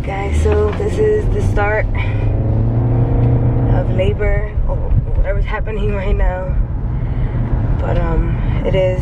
Alright guys, so this is the start of labor, or whatever's happening right now. But it is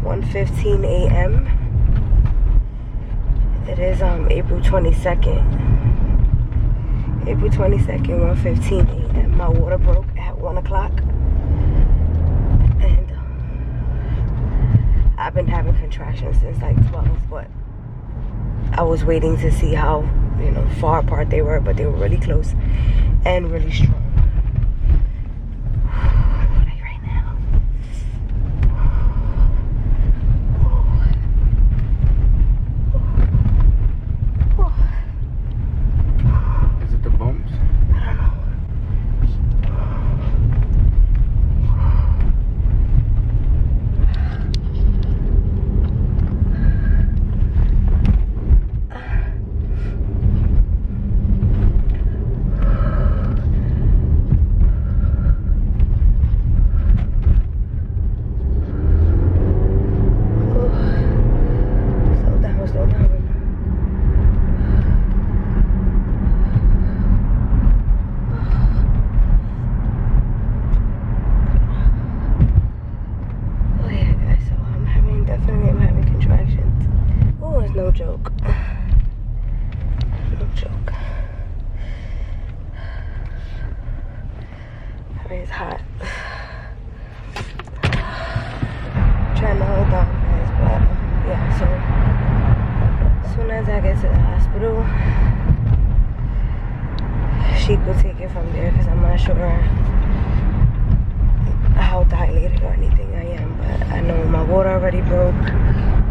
1:15 a.m. It is April 22nd. April 22nd, 1:15 a.m. My water broke at 1 o'clock. And I've been having contractions since like 12, but I was waiting to see how, you know, far apart they were, but they were really close and really strong. Like right now. Is it the bumps? I don't know. No joke. No joke. I mean, it's hot. I'm trying to hold on, guys, but yeah, so as soon as I get to the hospital, Sheek will take it from there because I'm not sure how dilated or anything I am, but I know my water already broke.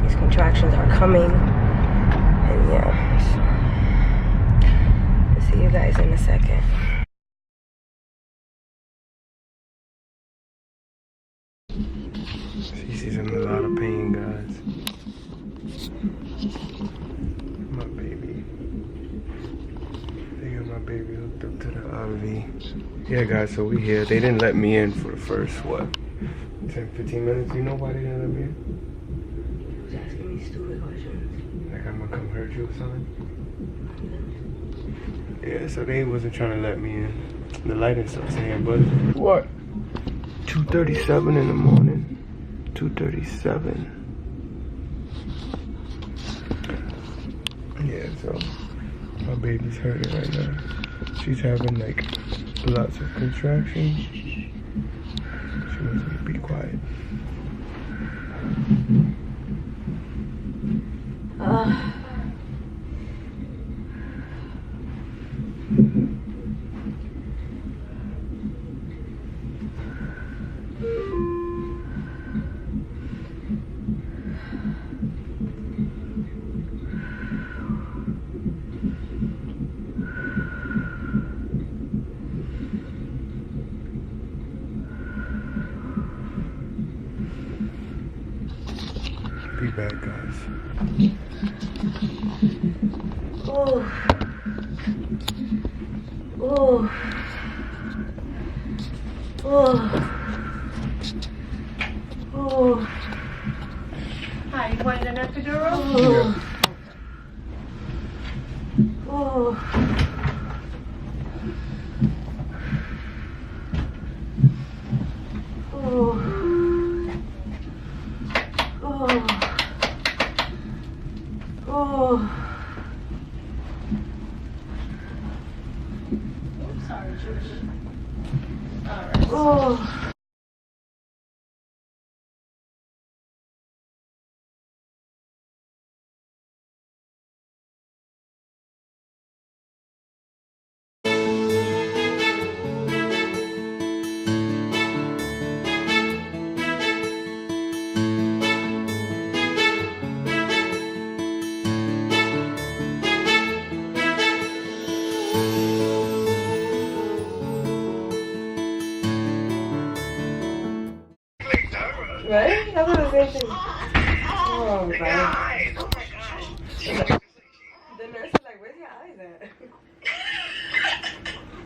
These contractions are coming. And yeah, so I'll see you guys in a second. She's in a lot of pain, guys. My baby. They got my baby hooked up to the IV. Yeah, guys, so we here. They didn't let me in for the first, what, 10, 15 minutes? You know why they didn't let me in? He was asking me stupid questions. Like I'm gonna come hurt you or something? Yeah, so they wasn't trying to let me in. The lighting stuff's in here, but what? 2:37 in the morning. 2:37. Yeah, so my baby's hurting right now. She's having like lots of contractions. She wants me to be quiet. Be back, guys. Oh. Oh. Oh. Oh. Hi, you want an epidural? Oh. Oh. Oh. Oh. Oh. Oops, sorry, George. All right. Oh. Right? That was the same thing. Oh, my God. Oh my gosh. The nurse is like, where's your eyes at?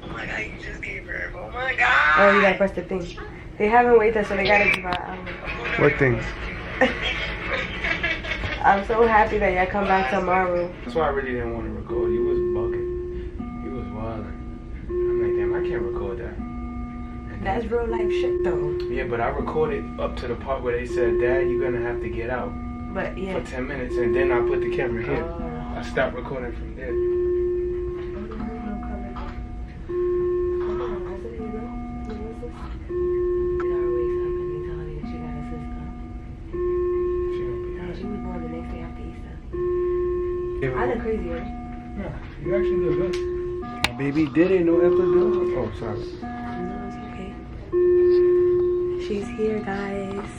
Oh my god, you just gave birth. Oh my god. Oh, you gotta press the thing. They haven't waited, so they gotta give out. What things? I'm so happy that y'all come back tomorrow. That's why I really didn't want to record. You was bugging. You was wilding. I'm like, damn, I can't record that. And That's real life shit though. yeah, but I recorded up to the part where they said, Dad, you're gonna have to get out But yeah. for 10 minutes, and then I put the camera here. I stopped recording from there. I look crazy, right? Yeah, you actually look good. My baby did it, no epidural. Oh, sorry. No, it's okay. She's here, guys.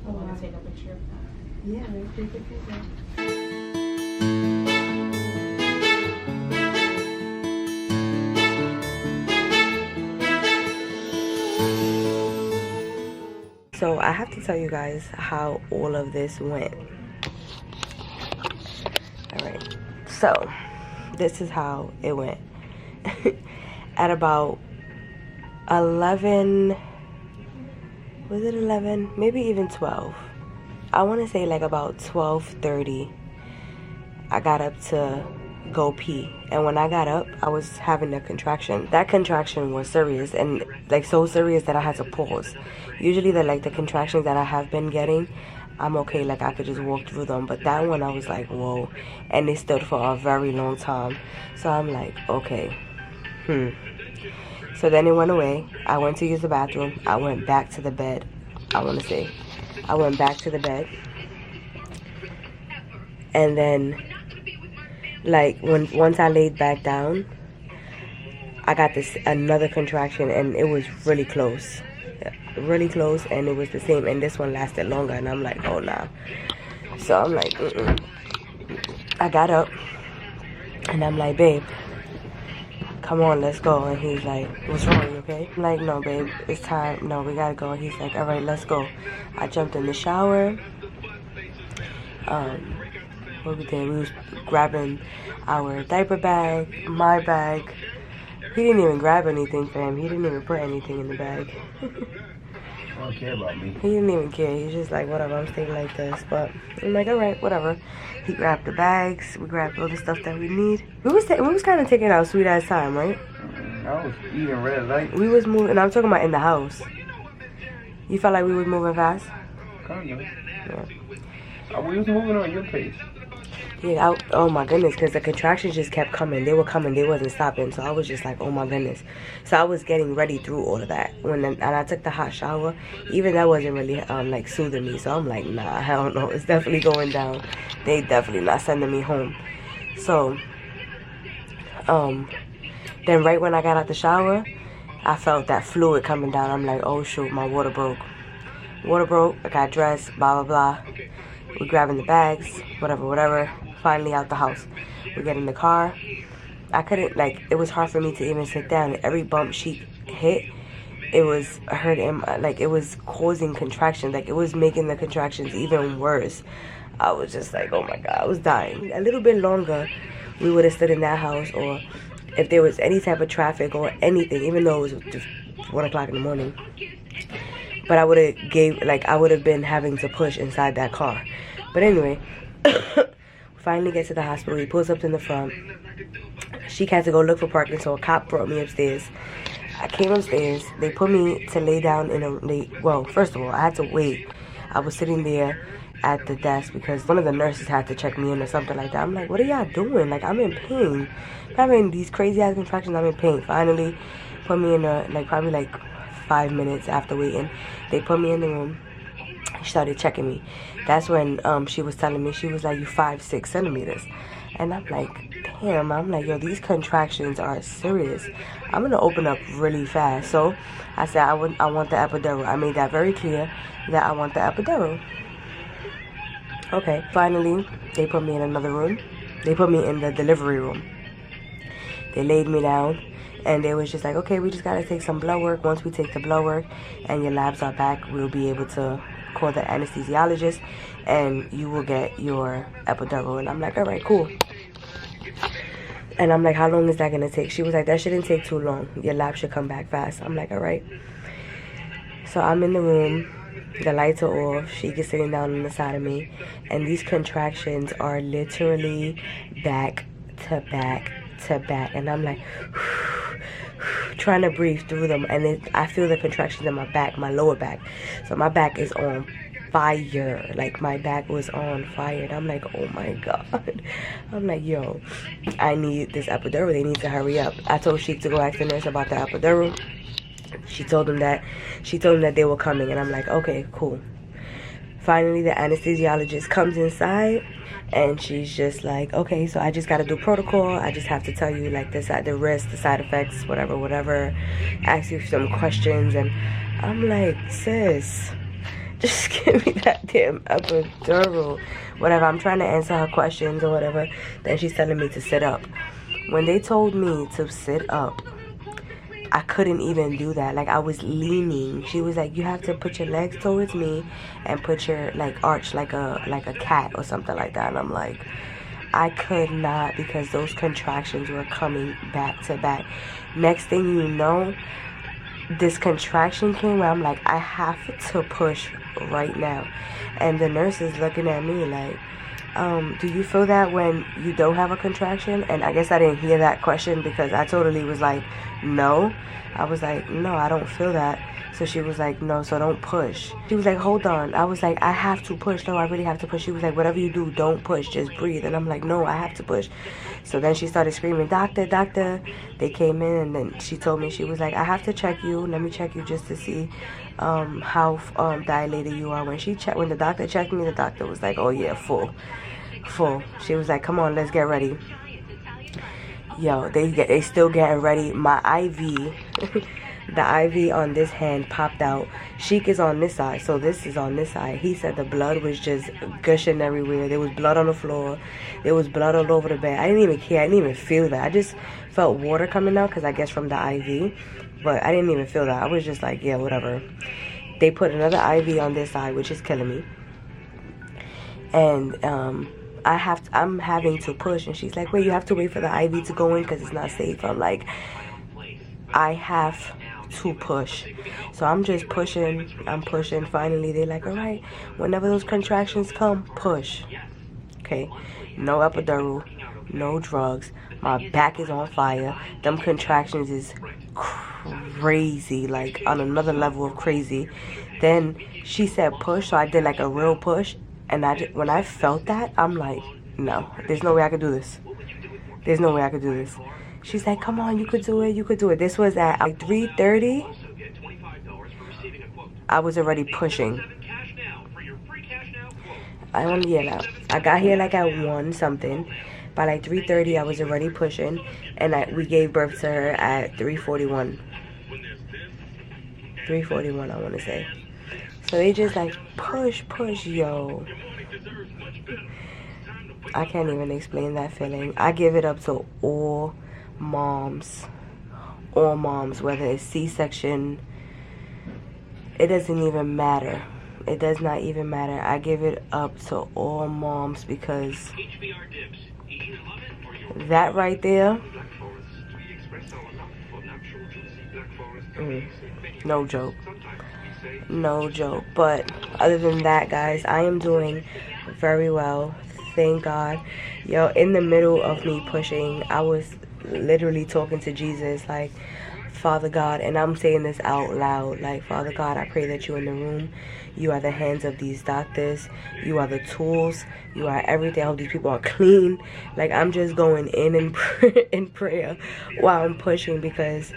I want to take a picture of that. Yeah, let's take a picture. So I have to tell you guys how all of this went. Alright, so this is how it went. At about 11, was it 11? Maybe even 12. I want to say like about 12:30, I got up to go pee. And when I got up, I was having a contraction. That contraction was serious, and like so serious that I had to pause. Usually the contractions that I have been getting, I'm okay, like I could just walk through them. But that one, I was like, whoa. And they stood for a very long time. So I'm like, okay, So then it went away. I went to use the bathroom. I went back to the bed. I went back to the bed. And then, like, once I laid back down, I got another contraction, and it was really close. Really close, and it was the same. And this one lasted longer, and I'm like, oh, nah. So I'm like, I got up, and I'm like, babe, come on, let's go. And he's like, what's wrong, you okay? I'm like, no, babe, it's time. No, we gotta go. And he's like, all right, let's go. I jumped in the shower. What we did, we was grabbing our diaper bag, my bag. He didn't even grab anything for him. He didn't even put anything in the bag. I don't care about me. He didn't even care. He's just like, whatever, I'm staying like this. But I'm like, all right, whatever. He grabbed the bags. We grabbed all the stuff that we need. We was kind of taking our sweet ass time, right? I was eating red light. We was moving, and I'm talking about in the house. You felt like we was moving fast? Kind of. Yeah. We was moving on your pace. Yeah, oh my goodness, because the contractions just kept coming. They were coming, they wasn't stopping. So I was just like, oh my goodness. So I was getting ready through all of that. And I took the hot shower. Even that wasn't really like soothing me. So I'm like, nah, hell no, it's definitely going down. They definitely not sending me home. So then right when I got out the shower, I felt that fluid coming down. I'm like, oh shoot, my water broke. Water broke, I got dressed, blah blah blah. We're grabbing the bags, whatever. Finally out the house. We get in the car. I couldn't, like, it was hard for me to even sit down. Every bump she hit, it was hurting, like, it was causing contractions. Like, it was making the contractions even worse. I was just like, oh my God, I was dying. A little bit longer, we would have stood in that house, or if there was any type of traffic or anything, even though it was just 1 o'clock in the morning. But I would have been having to push inside that car. But anyway, finally get to the hospital. He pulls up in the front. She had to go look for parking, so a cop brought me upstairs. I came upstairs. They put me to lay down well, first of all, I had to wait. I was sitting there at the desk because one of the nurses had to check me in or something like that. I'm like, what are y'all doing? Like, I'm in pain. I'm having these crazy ass contractions. I'm in pain. Finally, put me in probably 5 minutes after waiting. They put me in the room. She started checking me. That's when she was telling me, she was like, you 5'6" centimeters. And I'm like, damn. I'm like, yo, these contractions are serious. I'm going to open up really fast. So I said, I want the epidural. I made that very clear that I want the epidural. Okay, finally, they put me in another room. They put me in the delivery room. They laid me down, and they was just like, okay, we just gotta take some blood work. Once we take the blood work and your labs are back, we'll be able to call the anesthesiologist, and you will get your epidural. And I'm like, all right, cool. And I'm like, how long is that gonna take? She was like, that shouldn't take too long. Your lab should come back fast. I'm like, all right. So I'm in the room. The lights are off. Sheek is sitting down on the side of me, and these contractions are literally back to back to back, and I'm like trying to breathe through them, and I feel the contractions in my back, my lower back. So my back is on fire. Like, my back was on fire, and I'm like, oh my god. I'm like, yo, I need this epidural. They need to hurry up. I told Sheek to go ask the nurse about the epidural. She told them that they were coming, and I'm like, okay, cool. Finally, the anesthesiologist comes inside, and she's just like, okay, so I just got to do protocol. I just have to tell you, like, the risk, the side effects, whatever. Ask you some questions, and I'm like, sis, just give me that damn epidural. Whatever, I'm trying to answer her questions or whatever. Then she's telling me to sit up. When they told me to sit up, I couldn't even do that. Like, I was leaning. She was like, you have to put your legs towards me and put your, like, arch like a cat or something like that. And I'm like, I could not, because those contractions were coming back to back. Next thing you know, this contraction came where I'm like, I have to push right now. And the nurse is looking at me like, do you feel that when you don't have a contraction? And I guess I didn't hear that question, because I totally was like, no. I was like, no, I don't feel that. So she was like, no, so don't push. She was like, hold on. I was like, I have to push. No, I really have to push. She was like, whatever you do, don't push, just breathe. And I'm like, no, I have to push. So then she started screaming, doctor, doctor. They came in, and then she told me, she was like, I have to check you. Let me check you just to see how dilated you are. When the doctor checked me, the doctor was like, oh yeah, full. She was like, come on, let's get ready. Yo, they still getting ready. My IV, the IV on this hand popped out. Sheek is on this side, so this is on this side. He said the blood was just gushing everywhere. There was blood on the floor. There was blood all over the bed. I didn't even care. I didn't even feel that. I just felt water coming out, because I guess from the IV. But I didn't even feel that. I was just like, yeah, whatever. They put another IV on this side, which is killing me. And I'm having to push, and she's like, wait, you have to wait for the IV to go in because it's not safe. I'm like, I have to push. So I'm just pushing. I'm pushing. Finally, they're like, all right, whenever those contractions come, push. Okay, no epidural, no drugs. My back is on fire. Them contractions is crazy, like on another level of crazy. Then she said push, so I did like a real push. And when I felt that, I'm like, no, there's no way I could do this. There's no way I could do this. She's like, come on, you could do it, you could do it. This was at like 3:30. I was already pushing. I got here like at 1 something. By like 3:30, I was already pushing, and we gave birth to her at 3:41. 3:41, I want to say. So they just like push, yo. I can't even explain that feeling. I give it up to all moms, whether it's C-section. It doesn't even matter. It does not even matter. I give it up to all moms, because that right there, no joke. No joke. But other than that, guys, I am doing very well. Thank God. Yo, in the middle of me pushing, I was literally talking to Jesus, like, Father God, and I'm saying this out loud, like, Father God, I pray that you're in the room. You are the hands of these doctors. You are the tools. You are everything. I hope these people are clean. Like, I'm just going in prayer while I'm pushing, because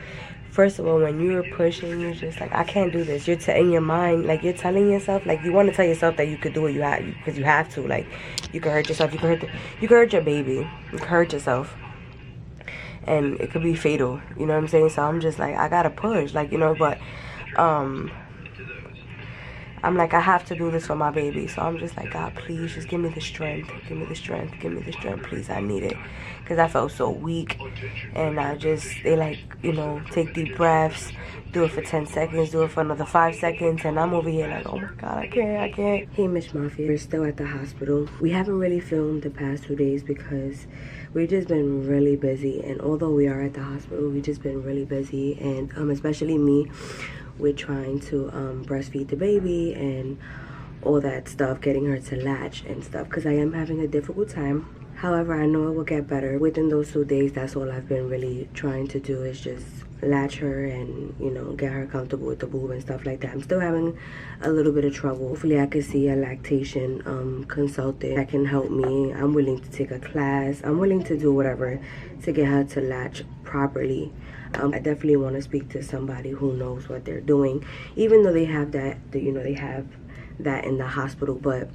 first of all, when you're pushing, you're just like, I can't do this. You're in your mind, like, you're telling yourself, like, you want to tell yourself that you could do it, because you have to. Like, you could hurt yourself. You could hurt your baby. You could hurt yourself, and it could be fatal. You know what I'm saying? So I'm just like, I gotta push, like, you know. But I'm like, I have to do this for my baby. So I'm just like, God, please just give me the strength. Give me the strength. Give me the strength. Please, I need it. Because I felt so weak. And they like, you know, take deep breaths. Do it for 10 seconds. Do it for another 5 seconds. And I'm over here like, oh my God, I can't. Hey, Miss Mafia. We're still at the hospital. We haven't really filmed the past 2 days because we've just been really busy. And although we are at the hospital, we've just been really busy. And especially me. We're trying to breastfeed the baby and all that stuff, getting her to latch and stuff, because I am having a difficult time. However, I know it will get better. Within those 2 days, that's all I've been really trying to do is just latch her and, you know, get her comfortable with the boob and stuff like that. I'm still having a little bit of trouble. Hopefully I can see a lactation consultant that can help me. I'm willing to take a class. I'm willing to do whatever to get her to latch properly. I definitely want to speak to somebody who knows what they're doing, even though they have that, you know, they have that in the hospital, but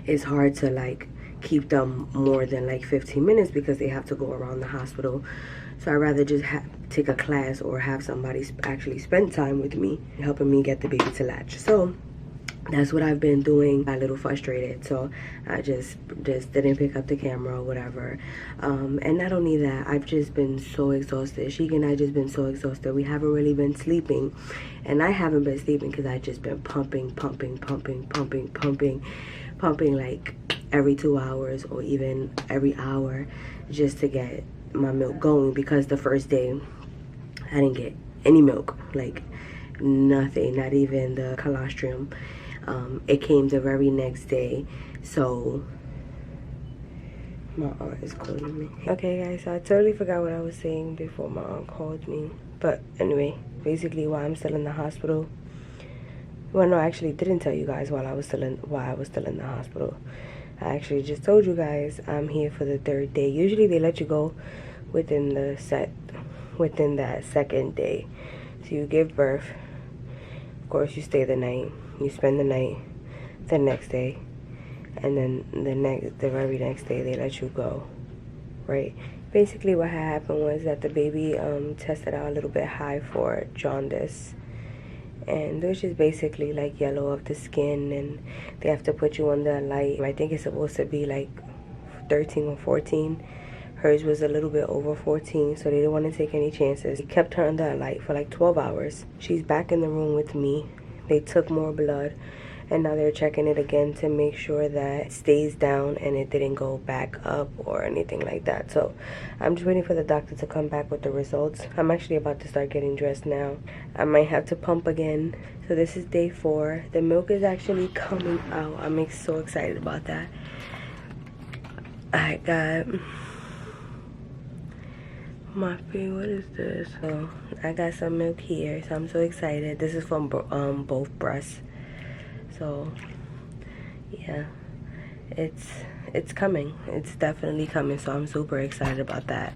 it's hard to like keep them more than like 15 minutes because they have to go around the hospital. So I'd rather just take a class or have somebody actually spend time with me, helping me get the baby to latch. So that's what I've been doing. I'm a little frustrated, so I just didn't pick up the camera or whatever. And not only that, I've just been so exhausted. Sheek and I just been so exhausted. We haven't really been sleeping, and I haven't been sleeping because I just been pumping like every 2 hours or even every hour just to get my milk going, because the first day I didn't get any milk, like nothing, not even the colostrum. It came the very next day. So my aunt is calling me. Okay guys, so I totally forgot what I was saying before my aunt called me. But anyway, basically why I'm still in the hospital. Well, no, I actually didn't tell you guys why I was still in the hospital. I actually just told you guys I'm here for the 3rd day. Usually they let you go within that 2nd day. So you give birth. Of course, you stay the night. You spend the night the next day, and then the very next day they let you go, right? Basically what happened was that the baby tested out a little bit high for jaundice, and which is basically like yellow of the skin, and they have to put you under a light. I think it's supposed to be like 13 or 14. Hers was a little bit over 14, so they didn't want to take any chances. They kept her under a light for like 12 hours. She's back in the room with me. They took more blood, and now they're checking it again to make sure that it stays down and it didn't go back up or anything like that. So I'm just waiting for the doctor to come back with the results. I'm actually about to start getting dressed now. I might have to pump again. So this is day 4. The milk is actually coming out. I'm so excited about that. I got my favorite, what is this? So I got some milk here, so I'm so excited. This is from both breasts. So yeah, it's coming. It's definitely coming, so I'm super excited about that.